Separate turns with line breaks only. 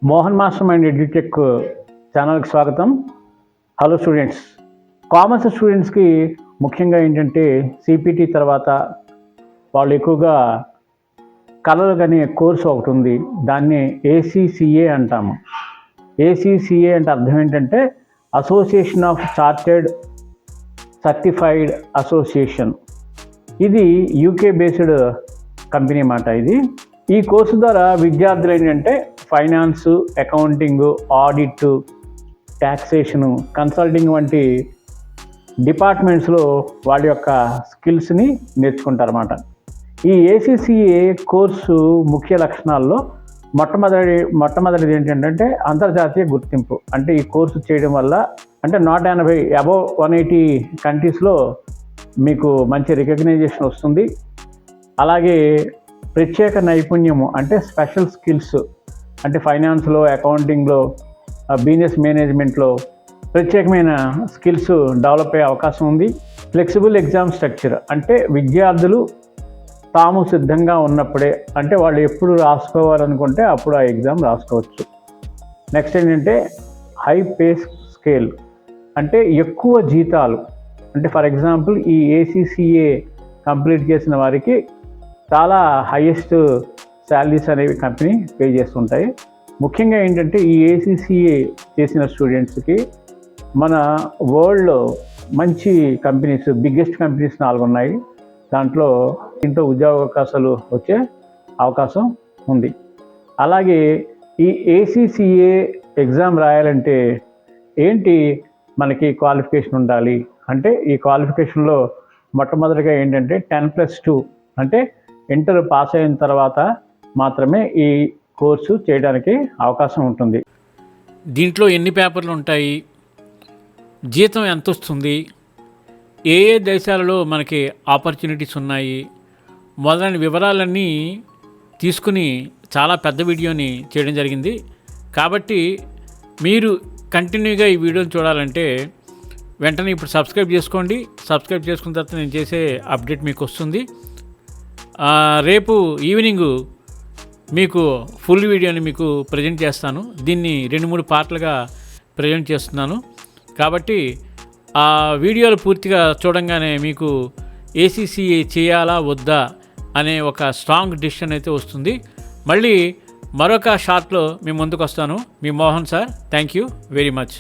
Mohan master mind edutech ఛానల్కి స్వాగతం. Hello students. Commerce స్టూడెంట్స్కి ముఖ్యంగా ఏంటంటే సిపిటి తర్వాత వాళ్ళు ఎక్కువగా కలలు అనే కోర్సు ఒకటి ఉంది. దాన్ని ఏసీసీఏ అంటాము. ఏసీసీఏ అంటే అర్థం ఏంటంటే association of chartered certified association. ఇది యూకే బేస్డ్ కంపెనీ మాట. ఈ కోర్సు ద్వారా విద్యార్థులు ఏంటంటే finance, accounting, audit, taxation, consulting వంటి డిపార్ట్మెంట్స్లో వాళ్ళ యొక్క స్కిల్స్ని నేర్చుకుంటారన్నమాట. ఈ ఏసీసీఏ కోర్సు ముఖ్య లక్షణాల్లో మొట్టమొదటిది ఏంటంటే అంతర్జాతీయ గుర్తింపు. అంటే ఈ కోర్సు చేయడం వల్ల అంటే 180 అబవ్ 180 కంట్రీస్లో మీకు మంచి రికగ్నైజేషన్ వస్తుంది. అలాగే ప్రత్యేక నైపుణ్యము అంటే స్పెషల్ స్కిల్స్ అంటే ఫైనాన్స్లో, అకౌంటింగ్లో, బిజినెస్ మేనేజ్మెంట్లో ప్రత్యేకమైన స్కిల్స్ డెవలప్ అయ్యే అవకాశం ఉంది. ఫ్లెక్సిబుల్ ఎగ్జామ్ స్ట్రక్చర్ అంటే విద్యార్థులు తాము సిద్ధంగా ఉన్నప్పుడే అంటే వాళ్ళు ఎప్పుడు రాసుకోవాలనుకుంటే అప్పుడు ఆ ఎగ్జామ్ రాసుకోవచ్చు. నెక్స్ట్ ఏంటంటే హై పే స్కేల్ అంటే ఎక్కువ జీతాలు. అంటే ఫర్ ఎగ్జాంపుల్ ఈ ఏసీసీఏ కంప్లీట్ చేసిన వారికి చాలా హైయెస్ట్ శాలరీస్ అనేవి కంపెనీ పే చేస్తుంటాయి. ముఖ్యంగా ఏంటంటే ఈ ఏసీసీఏ చేసిన స్టూడెంట్స్కి మన వరల్డ్లో మంచి కంపెనీస్, బిగ్గెస్ట్ కంపెనీస్ 4 ఉన్నాయి. దాంట్లో ఉద్యోగ అవకాశాలు వచ్చే అవకాశం ఉంది. అలాగే ఈ ఏసీసీఏ ఎగ్జామ్ రాయాలంటే ఏంటి మనకి క్వాలిఫికేషన్ ఉండాలి అంటే ఈ క్వాలిఫికేషన్లో మొట్టమొదటిగా ఏంటంటే 10+2 అంటే ఇంటర్ పాస్ అయిన తర్వాత మాత్రమే ఈ కోర్సు చేయడానికి అవకాశం ఉంటుంది.
దీంట్లో ఎన్ని పేపర్లు ఉంటాయి, జీతం ఎంత వస్తుంది, ఏ ఏ దేశాలలో మనకి ఆపర్చునిటీస్ ఉన్నాయి మొదలైన వివరాలన్నీ తీసుకుని చాలా పెద్ద వీడియోని చేయడం జరిగింది. కాబట్టి మీరు కంటిన్యూగా ఈ వీడియోని చూడాలంటే వెంటనే ఇప్పుడు సబ్స్క్రైబ్ చేసుకోండి. సబ్స్క్రైబ్ చేసుకున్న తర్వాత నేను చేసే అప్డేట్ మీకు వస్తుంది. రేపు ఈవినింగ్ మీకు ఫుల్ వీడియోని మీకు ప్రజెంట్ చేస్తాను. దీన్ని 2-3 పార్ట్లుగా ప్రజెంట్ చేస్తున్నాను. కాబట్టి ఆ వీడియోలు పూర్తిగా చూడంగానే మీకు ఏసీసీఏ చేయాలా వద్దా అనే ఒక స్ట్రాంగ్ డిసిషన్ అయితే వస్తుంది. మళ్ళీ మరొక షార్ట్లో మీ ముందుకు వస్తాను. మీ Mohan sir. Thank you very much.